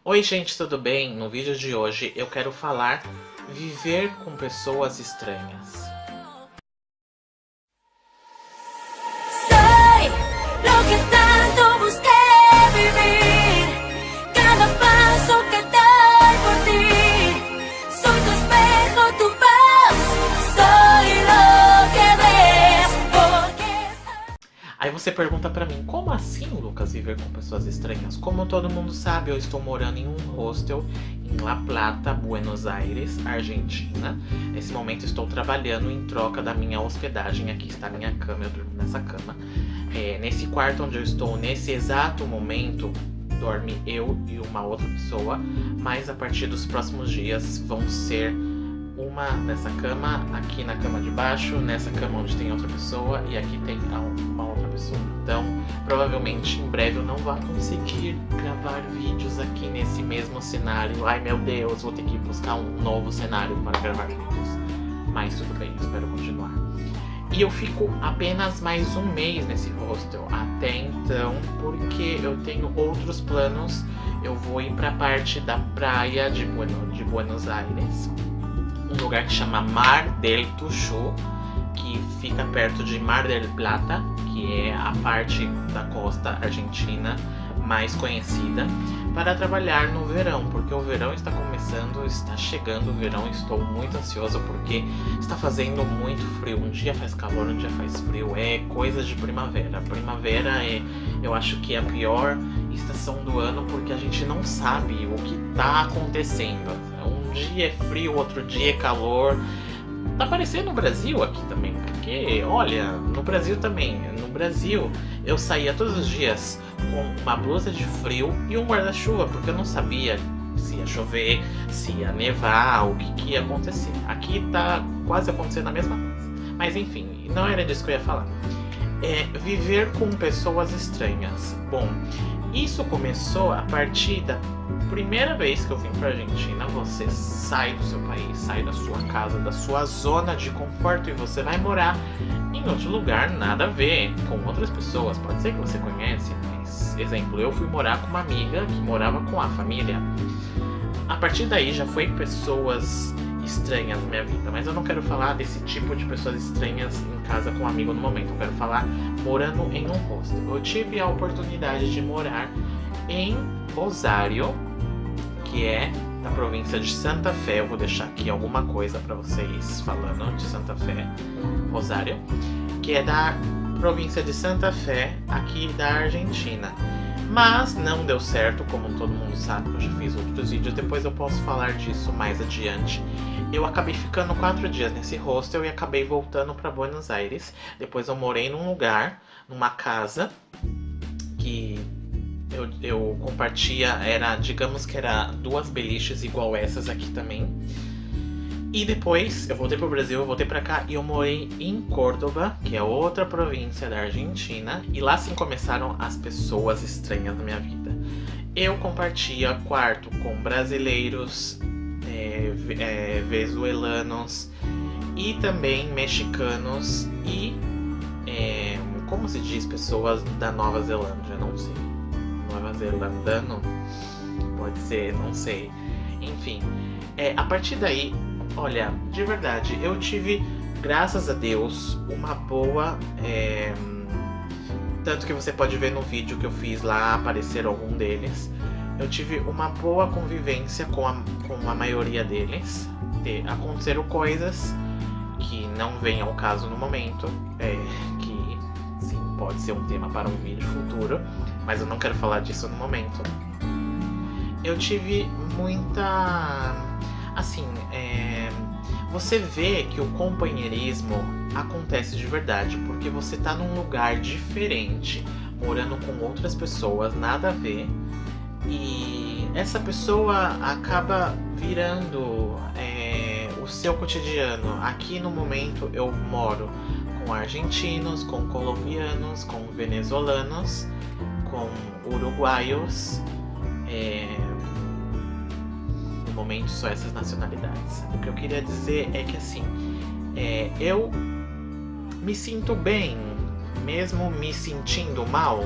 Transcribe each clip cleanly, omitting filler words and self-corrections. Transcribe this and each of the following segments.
Oi gente, tudo bem? No vídeo de hoje eu quero falar viver com pessoas estranhas. Soy lo que tanto busqué vivir, cada paso que doy por ti. Soy tu espejo, tu voz, soy lo que ves, porque... Aí você pergunta pra mim, como assim, Lucas, viver com pessoas estranhas? Como todo mundo sabe, eu estou morando em um hostel em La Plata, Buenos Aires, Argentina. Nesse momento estou trabalhando em troca da minha hospedagem. Aqui está a minha cama, eu durmo nessa cama. Nesse quarto onde eu estou, nesse exato momento, dorme eu e uma outra pessoa. Mas a partir dos próximos dias vão ser uma nessa cama, aqui na cama de baixo, nessa cama onde tem outra pessoa e aqui tem uma outra pessoa. Então, provavelmente em breve eu não vou conseguir gravar vídeos aqui nesse mesmo cenário. Ai meu Deus, vou ter que buscar um novo cenário para gravar vídeos. Mas tudo bem, espero continuar. E eu fico apenas mais um mês nesse hostel até então, porque eu tenho outros planos. Eu vou ir para a parte da praia de Buenos Aires, um lugar que chama Mar del Tuyú, que fica perto de Mar del Plata, que é a parte da costa argentina mais conhecida, para trabalhar no verão, porque o verão está começando, está chegando o verão. Estou muito ansioso porque está fazendo muito frio, um dia faz calor, um dia faz frio, é coisa de primavera. Primavera eu acho que é a pior estação do ano, porque a gente não sabe o que está acontecendo. Um dia é frio, outro dia é calor. Tá parecendo no Brasil aqui também, porque olha, no Brasil também. No Brasil eu saía todos os dias com uma blusa de frio e um guarda-chuva, porque eu não sabia se ia chover, se ia nevar, o que ia acontecer. Aqui tá quase acontecendo a mesma coisa. Mas enfim, não era disso que eu ia falar. Viver com pessoas estranhas. Bom, isso começou a partir da primeira vez que eu vim pra Argentina. Você sai do seu país, sai da sua casa, da sua zona de conforto e você vai morar em outro lugar, nada a ver com outras pessoas. Pode ser que você conhece, mas, exemplo, eu fui morar com uma amiga que morava com a família. A partir daí já foi pessoas estranhas na minha vida, mas eu não quero falar desse tipo de pessoas estranhas em casa com um amigo no momento. Eu quero falar morando em um hostel. Eu tive a oportunidade de morar em Rosário, que é da província de Santa Fé. Eu vou deixar aqui alguma coisa para vocês falando de Santa Fé. Rosário, que é da província de Santa Fé, aqui da Argentina. Mas não deu certo, como todo mundo sabe, eu já fiz outros vídeos, depois eu posso falar disso mais adiante. Eu acabei ficando 4 dias nesse hostel e acabei voltando para Buenos Aires. Depois eu morei num lugar, numa casa, que eu compartia, digamos que era 2 beliches igual essas aqui também. E depois eu voltei pro Brasil, eu voltei pra cá e eu morei em Córdoba, que é outra província da Argentina. E lá sim começaram as pessoas estranhas na minha vida. Eu compartia quarto com brasileiros, venezuelanos e também mexicanos e, como se diz, pessoas da Nova Zelândia, não sei. Nova Zelandano? Pode ser, não sei. Enfim, a partir daí, olha, de verdade, eu tive, graças a Deus, uma boa... tanto que você pode ver no vídeo que eu fiz lá, aparecer algum deles. Eu tive uma boa convivência com a maioria deles. Aconteceram coisas que não vêm ao caso no momento, que sim, pode ser um tema para um vídeo futuro, mas eu não quero falar disso no momento. Eu tive muita... assim, você vê que o companheirismo acontece de verdade, porque você tá num lugar diferente, morando com outras pessoas, nada a ver, e essa pessoa acaba virando o seu cotidiano. Aqui no momento eu moro com argentinos, com colombianos, com venezuelanos, com uruguaios, no momento só essas nacionalidades. O que eu queria dizer é que assim, eu me sinto bem, mesmo me sentindo mal.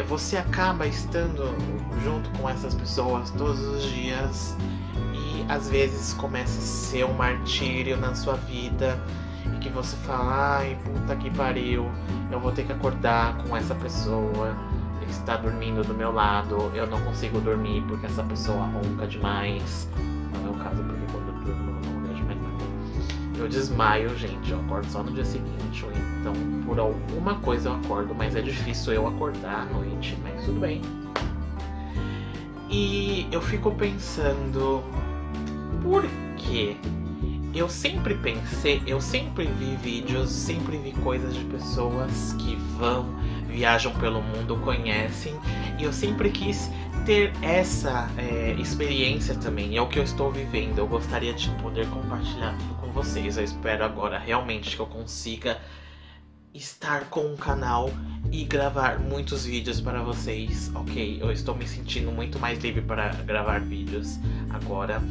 você acaba estando junto com essas pessoas todos os dias e às vezes começa a ser um martírio na sua vida e que você fala, ai, puta que pariu, eu vou ter que acordar com essa pessoa que está dormindo do meu lado, eu não consigo dormir porque essa pessoa ronca demais. Não é o caso, porque quando eu durmo eu não vejo mais nada. Eu desmaio, gente, eu acordo só no dia seguinte, então por alguma coisa eu acordo, mas é difícil eu acordar à noite, mas tudo bem. E eu fico pensando, por quê? Eu sempre vi vídeos, sempre vi coisas de pessoas que viajam pelo mundo, conhecem, e eu sempre quis ter essa experiência também. É o que eu estou vivendo, eu gostaria de poder compartilhar tudo com vocês. Eu espero agora realmente que eu consiga estar com um canal e gravar muitos vídeos para vocês, ok? Eu estou me sentindo muito mais livre para gravar vídeos agora.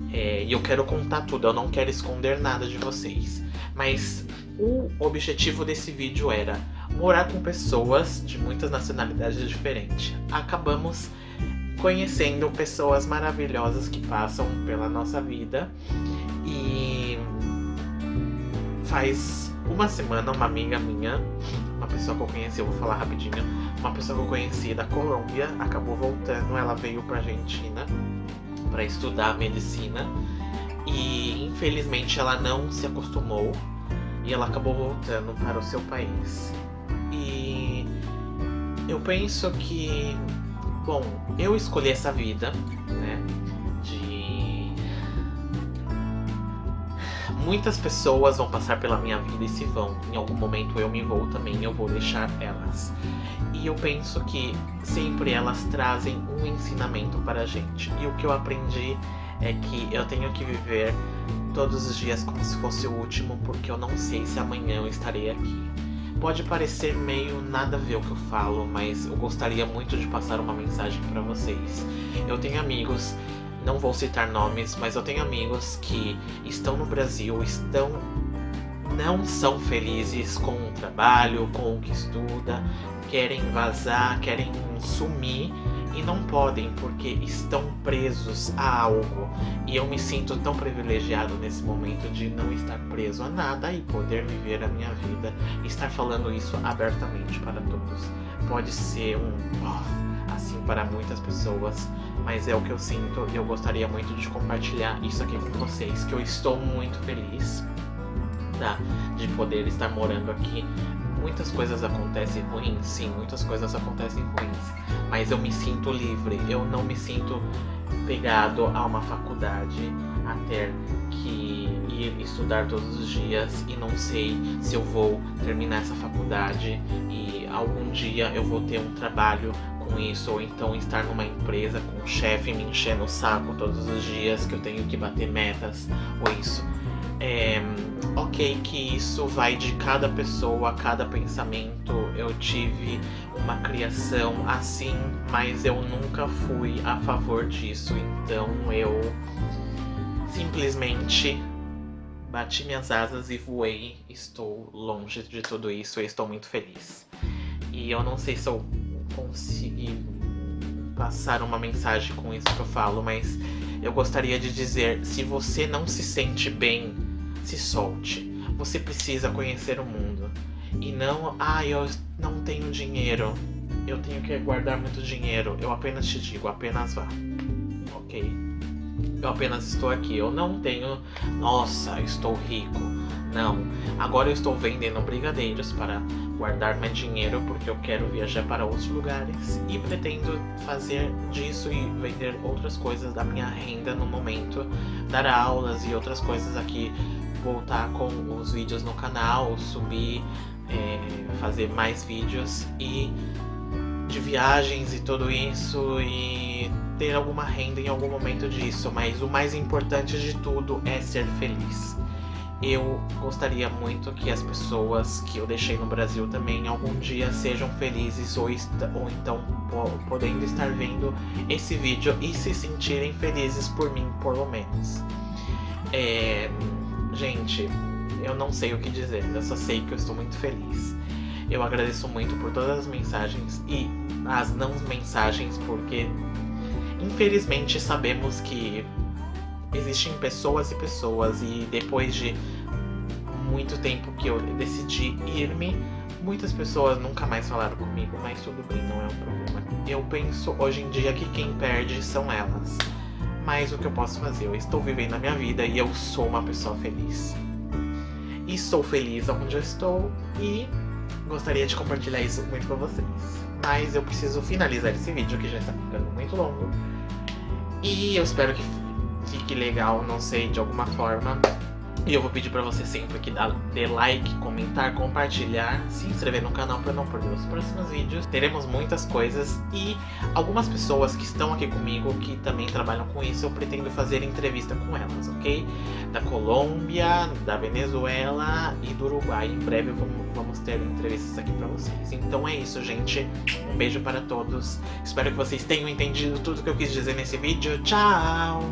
E eu quero contar tudo, eu não quero esconder nada de vocês. Mas o objetivo desse vídeo era morar com pessoas de muitas nacionalidades diferentes. Acabamos conhecendo pessoas maravilhosas que passam pela nossa vida. E faz uma semana uma amiga minha, uma pessoa que eu conheci, eu vou falar rapidinho, uma pessoa que eu conheci da Colômbia, acabou voltando, ela veio pra Argentina para estudar medicina e infelizmente ela não se acostumou e ela acabou voltando para o seu país. E eu penso que, bom, eu escolhi essa vida, né, de muitas pessoas vão passar pela minha vida e se vão, em algum momento eu me vou também, eu vou deixar elas. E eu penso que sempre elas trazem um ensinamento para a gente. E o que eu aprendi é que eu tenho que viver todos os dias como se fosse o último, porque eu não sei se amanhã eu estarei aqui. Pode parecer meio nada a ver o que eu falo, mas eu gostaria muito de passar uma mensagem para vocês. Eu tenho amigos, não vou citar nomes, mas eu tenho amigos que estão no Brasil, não são felizes com o trabalho, com o que estuda, querem vazar, querem sumir e não podem porque estão presos a algo. E eu me sinto tão privilegiado nesse momento de não estar preso a nada e poder viver a minha vida e estar falando isso abertamente para todos. Pode ser assim para muitas pessoas, mas é o que eu sinto e eu gostaria muito de compartilhar isso aqui com vocês, que eu estou muito feliz de poder estar morando aqui. Muitas coisas acontecem ruins, sim, muitas coisas acontecem ruins, mas eu me sinto livre, eu não me sinto pegado a uma faculdade, a ter que ir estudar todos os dias e não sei se eu vou terminar essa faculdade e algum dia eu vou ter um trabalho com isso, ou então estar numa empresa com um chefe me enchendo o saco todos os dias que eu tenho que bater metas, ou isso. Ok que isso vai de cada pessoa, cada pensamento. Eu tive uma criação assim, mas eu nunca fui a favor disso. Então eu simplesmente bati minhas asas e voei. Estou longe de tudo isso e estou muito feliz. E eu não sei se eu consegui passar uma mensagem com isso que eu falo, mas eu gostaria de dizer, se você não se sente bem, se solte. Você precisa conhecer o mundo. E não, eu não tenho dinheiro, eu tenho que guardar muito dinheiro. Eu apenas te digo, apenas vá. Ok? Eu apenas estou aqui. Eu não tenho, nossa, estou rico. Não. Agora eu estou vendendo brigadeiros para guardar mais dinheiro, porque eu quero viajar para outros lugares. E pretendo fazer disso e vender outras coisas da minha renda no momento. Dar aulas e outras coisas aqui. Voltar com os vídeos no canal, subir, fazer mais vídeos e de viagens e tudo isso, e ter alguma renda em algum momento disso. Mas o mais importante de tudo é ser feliz. Eu gostaria muito que as pessoas que eu deixei no Brasil também algum dia sejam felizes, ou então podendo estar vendo esse vídeo e se sentirem felizes por mim, pelo menos. Gente, eu não sei o que dizer, eu só sei que eu estou muito feliz. Eu agradeço muito por todas as mensagens e as não mensagens, porque infelizmente sabemos que existem pessoas e pessoas, e depois de muito tempo que eu decidi ir-me, muitas pessoas nunca mais falaram comigo, mas tudo bem, não é um problema. Eu penso hoje em dia que quem perde são elas. Mas o que eu posso fazer? Eu estou vivendo a minha vida e eu sou uma pessoa feliz. E sou feliz onde eu estou e gostaria de compartilhar isso muito com vocês. Mas eu preciso finalizar esse vídeo que já está ficando muito longo. E eu espero que fique legal, não sei, de alguma forma. E eu vou pedir pra você sempre que dê like, comentar, compartilhar, se inscrever no canal para não perder os próximos vídeos. Teremos muitas coisas e algumas pessoas que estão aqui comigo, que também trabalham com isso, eu pretendo fazer entrevista com elas, ok? Da Colômbia, da Venezuela e do Uruguai. Em breve vamos ter entrevistas aqui pra vocês. Então é isso, gente. Um beijo para todos. Espero que vocês tenham entendido tudo que eu quis dizer nesse vídeo. Tchau!